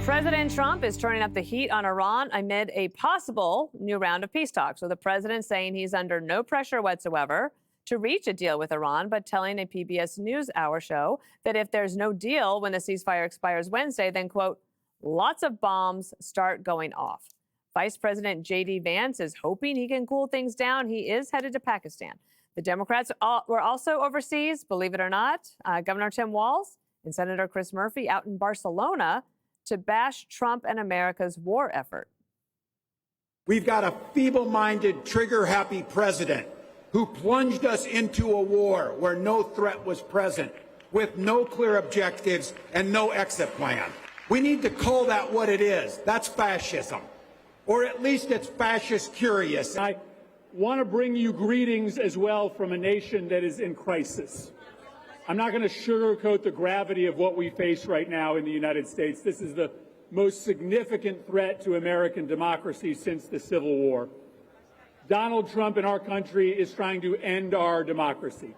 President Trump is turning up the heat on Iran amid a possible new round of peace talks, with the president saying he's under no pressure whatsoever to reach a deal with Iran, but telling a PBS NewsHour show that if there's no deal when the ceasefire expires Wednesday, then, quote, lots of bombs start going off. Vice President J.D. Vance is hoping he can cool things down. He is headed to Pakistan. The Democrats were also overseas, believe it or not. Governor Tim Walz and Senator Chris Murphy out in Barcelona to bash Trump and America's war effort. We've got a feeble-minded, trigger-happy president who plunged us into a war where no threat was present, with no clear objectives and no exit plan. We need to call that what it is. That's fascism. Or at least it's fascist curious. I want to bring you greetings as well from a nation that is in crisis. I'm not going to sugarcoat the gravity of what we face right now in the United States. This is the most significant threat to American democracy since the Civil War. Donald Trump in our country is trying to end our democracy.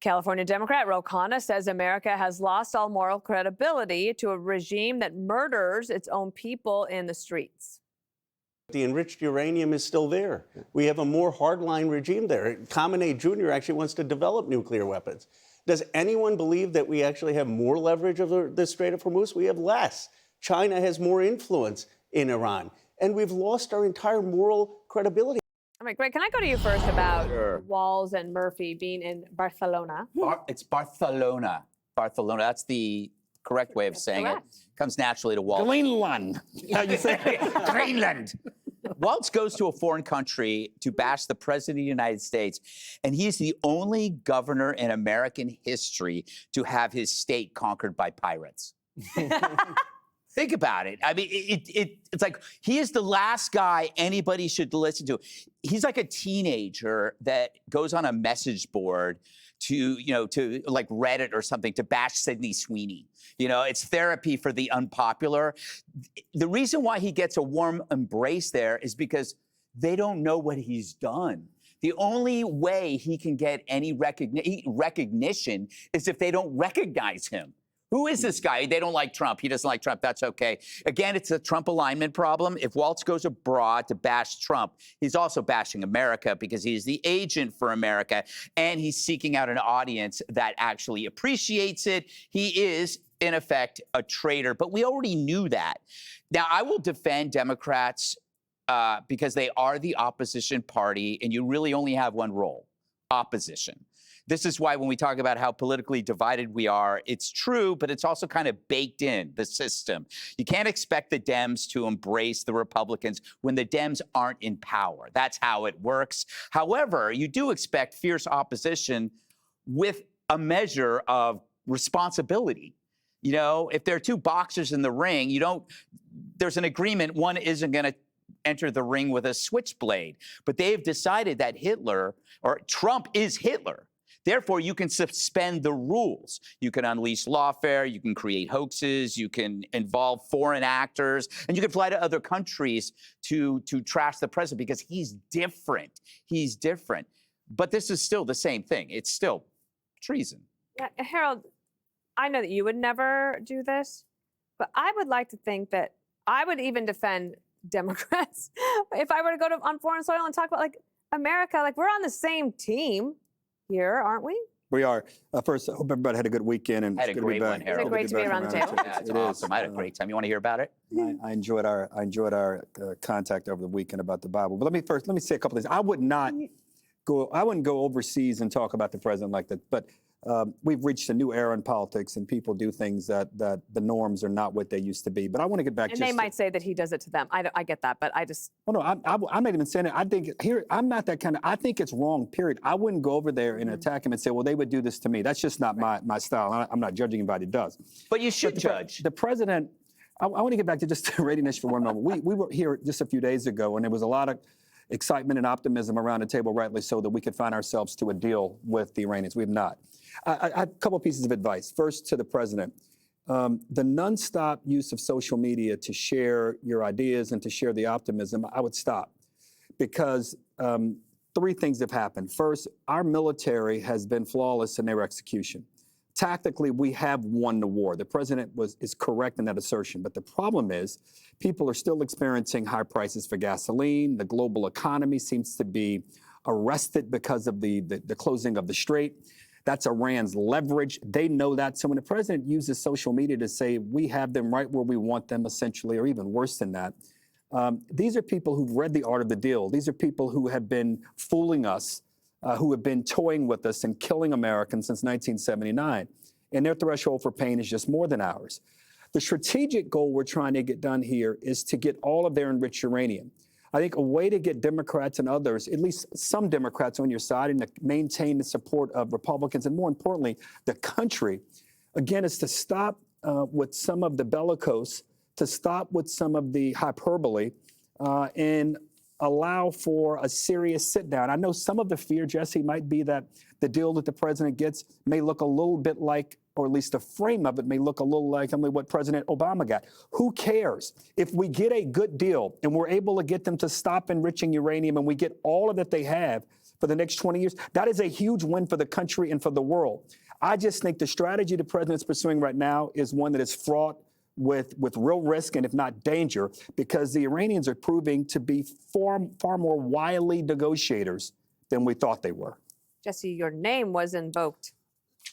California Democrat Ro Khanna says America has lost all moral credibility to a regime that murders its own people in the streets. The enriched uranium is still there. We have a more hardline regime there. Khamenei Jr. actually wants to develop nuclear weapons. Does anyone believe that we actually have more leverage over the Strait of Hormuz? We have less. China has more influence in Iran. And we've lost our entire moral credibility. All right, Greg, can I go to you first about Walz and Murphy being in Barcelona? It's Barcelona. Barcelona. That's the correct way of saying it. Comes naturally to Walz. Greenland. How you say it? Greenland. Walz goes to a foreign country to bash the president of the United States, and he's the only governor in American history to have his state conquered by pirates. Think about it. I mean, it's like he is the last guy anybody should listen to. He's like a teenager that goes on a message board to like Reddit or something to bash Sydney Sweeney. It's therapy for the unpopular. The reason why he gets a warm embrace there is because they don't know what he's done. The only way he can get any recognition is if they don't recognize him. Who is this guy? They don't like Trump. He doesn't like Trump. That's okay. Again, it's a Trump alignment problem. If Walz goes abroad to bash Trump, he's also bashing America because he's the agent for America, and he's seeking out an audience that actually appreciates it. He is, in effect, a traitor, but we already knew that. Now, I will defend Democrats because they are the opposition party, and you really only have one role: opposition. This is why when we talk about how politically divided we are, it's true, but it's also kind of baked in the system. You can't expect the Dems to embrace the Republicans when the Dems aren't in power. That's how it works. However, you do expect fierce opposition with a measure of responsibility. If there are two boxers in the ring, there's an agreement one isn't going to enter the ring with a switchblade. But they've decided that Trump is Hitler. Therefore, you can suspend the rules. You can unleash lawfare, you can create hoaxes, you can involve foreign actors, and you can fly to other countries to trash the president because he's different. He's different. But this is still the same thing. It's still treason. Yeah, Harold, I know that you would never do this, but I would like to think that I would even defend Democrats if I were to go on foreign soil and talk about, America. We're on the same team here, aren't we? We are. First, I hope everybody had a good weekend. And I had a great one, Harold. It's great to be around the table. Yeah, it's awesome. I had a great time. You want to hear about it? I enjoyed our contact over the weekend about the Bible. But let me say a couple things. I wouldn't go overseas and talk about the president like that. But we've reached a new era in politics, and people do things that the norms are not what they used to be. But I want to get back. And they might say that he does it to them. I get that, but I just. Oh no, I'm not even saying it. I think I'm not that kind of. I think it's wrong. Period. I wouldn't go over there and attack him and say, well, they would do this to me. That's just not my style. I'm not judging anybody does. But you should judge. The president. I want to get back to just readiness for one moment. We were here just a few days ago, and there was a lot of excitement and optimism around the table, rightly so, that we could find ourselves to a deal with the Iranians. We have not. I have a couple of pieces of advice. First, to the president. The nonstop use of social media to share your ideas and to share the optimism, I would stop. Because three things have happened. First, our military has been flawless in their execution. Tactically, we have won the war. The president is correct in that assertion. But the problem is people are still experiencing high prices for gasoline. The global economy seems to be arrested because of the closing of the strait. That's Iran's leverage. They know that. So when the president uses social media to say we have them right where we want them, essentially, or even worse than that, these are people who've read the art of the deal. These are people who have been fooling us, who have been toying with us and killing Americans since 1979. And their threshold for pain is just more than ours. The strategic goal we're trying to get done here is to get all of their enriched uranium. I think a way to get Democrats and others, at least some Democrats on your side, and to maintain the support of Republicans, and more importantly, the country, again, is to stop with some of the bellicose, to stop with some of the hyperbole, and allow for a serious sit down. I know some of the fear, Jesse, might be that the deal that the president gets may look a little bit like, or at least the frame of it may look a little like what President Obama got. Who cares? If we get a good deal and we're able to get them to stop enriching uranium and we get all of that they have for the next 20 years, that is a huge win for the country and for the world. I just think the strategy the president's pursuing right now is one that is fraught with real risk and if not danger, because the Iranians are proving to be far more wily negotiators than we thought they were. Jesse, your name was invoked.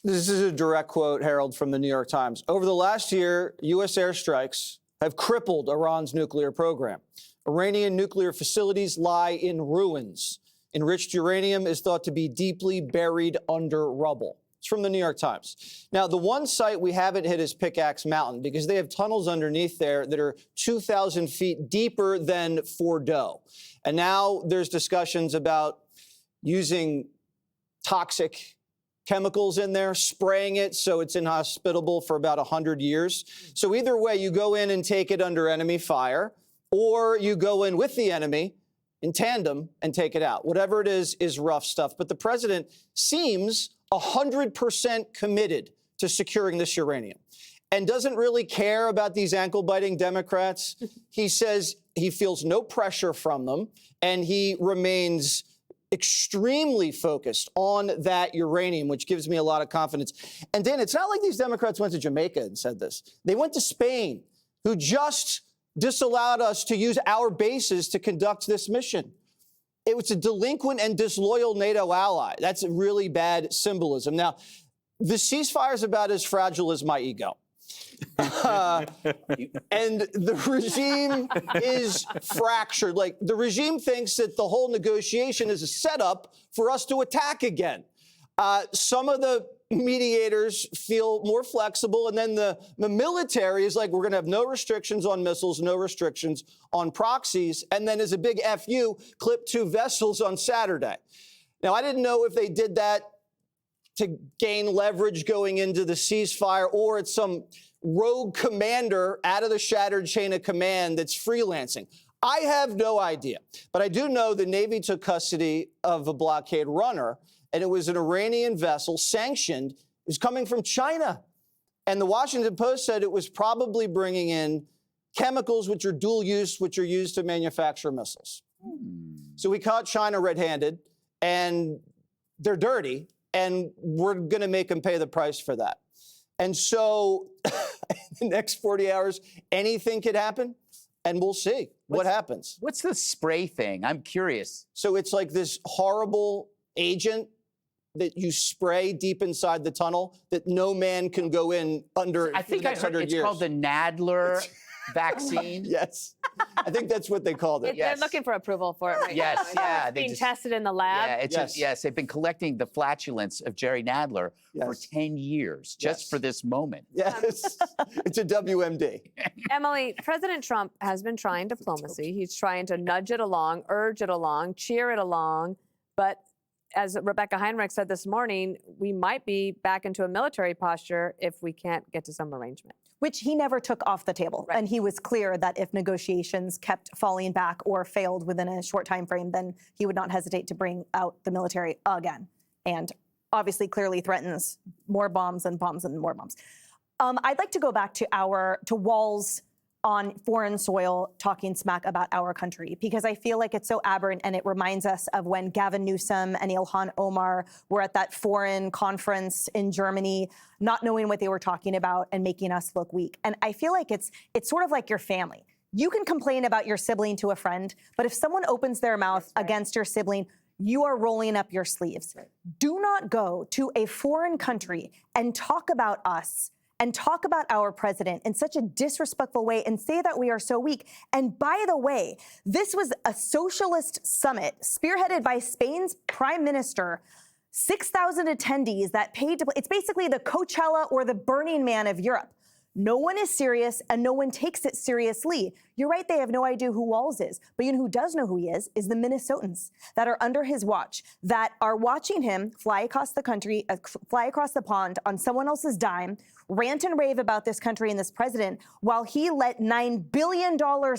This is a direct quote, Harold, from the New York Times. Over the last year, U.S. airstrikes have crippled Iran's nuclear program. Iranian nuclear facilities lie in ruins. Enriched uranium is thought to be deeply buried under rubble. It's from the New York Times. Now, the one site we haven't hit is Pickaxe Mountain because they have tunnels underneath there that are 2,000 feet deeper than Fordo. And now there's discussions about using toxic chemicals in there, spraying it so it's inhospitable for about 100 years. So either way, you go in and take it under enemy fire, or you go in with the enemy in tandem and take it out. Whatever it is rough stuff. But the president seems 100% committed to securing this uranium and doesn't really care about these ankle-biting Democrats. He says he feels no pressure from them, and he remains extremely focused on that uranium, which gives me a lot of confidence. And Dan, it's not like these Democrats went to Jamaica and said this. They went to Spain, who just disallowed us to use our bases to conduct this mission. It was a delinquent and disloyal NATO ally. That's really bad symbolism. Now, the ceasefire is about as fragile as my ego. And the regime is fractured. Like, the regime thinks that the whole negotiation is a setup for us to attack again. Some of the mediators feel more flexible, and then the military is like, we're going to have no restrictions on missiles, no restrictions on proxies, and then as a big FU, clip 2 vessels on Saturday. Now, I didn't know if they did that to gain leverage going into the ceasefire, or it's some rogue commander out of the shattered chain of command that's freelancing. I have no idea. But I do know the Navy took custody of a blockade runner, and it was an Iranian vessel sanctioned. It was coming from China. And the Washington Post said it was probably bringing in chemicals which are dual use, which are used to manufacture missiles. So we caught China red-handed, and they're dirty, and we're going to make them pay the price for that. And so in the next 40 hours, anything could happen, and we'll see what happens. What's the spray thing? I'm curious. So it's like this horrible agent that you spray deep inside the tunnel that no man can go in under. I think the I next heard 100 it's years. called the Nadler vaccine. Yes. I think that's what they called it. They're looking for approval for it right Yes, now. yeah, It's they being just- tested in the lab. Yeah, it's yes, they've been collecting the flatulence of Jerry Nadler for 10 years just for this moment. Yes. It's a WMD. Emily, President Trump has been trying diplomacy. He's trying to nudge it along, urge it along, cheer it along. But as Rebecca Heinrich said this morning, we might be back into a military posture if we can't get to some arrangement. Which he never took off the table. Right. And he was clear that if negotiations kept falling back or failed within a short time frame, then he would not hesitate to bring out the military again. And obviously clearly threatens more bombs and bombs and more bombs. I'd like to go back to Walz's on foreign soil talking smack about our country, because I feel like it's so aberrant, and it reminds us of when Gavin Newsom and Ilhan Omar were at that foreign conference in Germany, not knowing what they were talking about and making us look weak. And I feel like it's sort of like your family. You can complain about your sibling to a friend, but if someone opens their mouth against your sibling, you are rolling up your sleeves. Do not go to a foreign country and talk about us and talk about our president in such a disrespectful way and say that we are so weak. And by the way, this was a socialist summit spearheaded by Spain's prime minister, 6,000 attendees that paid to play. It's basically the Coachella or the Burning Man of Europe. No one is serious, and no one takes it seriously. You're right, they have no idea who Walz is. But you know who does know who he is the Minnesotans that are under his watch, that are watching him fly across the country, fly across the pond on someone else's dime, rant and rave about this country and this president, while he let $9 billion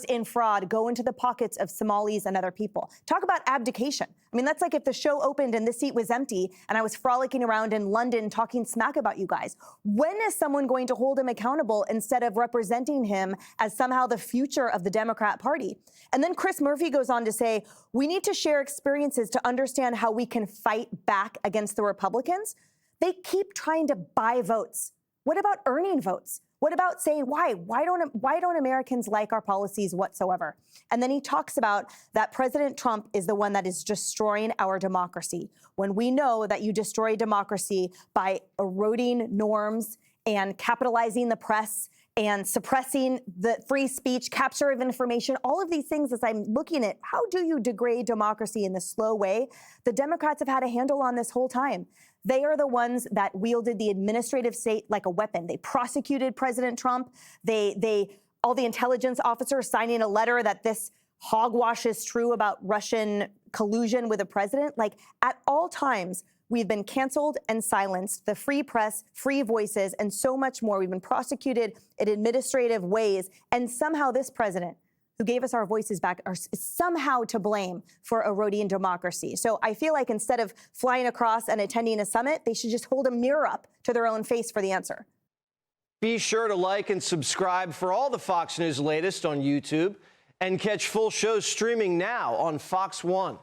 in fraud go into the pockets of Somalis and other people. Talk about abdication. I mean, that's like if the show opened and the seat was empty and I was frolicking around in London talking smack about you guys. When is someone going to hold him accountable instead of representing him as somehow the future of the Democrat Party? And then Chris Murphy goes on to say, we need to share experiences to understand how we can fight back against the Republicans. They keep trying to buy votes. What about earning votes? What about saying why? Why don't Americans like our policies whatsoever? And then he talks about that President Trump is the one that is destroying our democracy. When we know that you destroy democracy by eroding norms and capitalizing the press and suppressing the free speech, capture of information, all of these things, as I'm looking at how do you degrade democracy in this slow way, the Democrats have had a handle on this whole time. They are the ones that wielded the administrative state like a weapon. They prosecuted President Trump. All the intelligence officers signing a letter that this hogwash is true about Russian collusion with the president. Like, at all times, we've been canceled and silenced, the free press, free voices, and so much more. We've been prosecuted in administrative ways. And somehow this president, who gave us our voices back, are somehow to blame for eroding democracy. So I feel like instead of flying across and attending a summit, they should just hold a mirror up to their own face for the answer. Be sure to like and subscribe for all the Fox News latest on YouTube, and catch full shows streaming now on Fox One.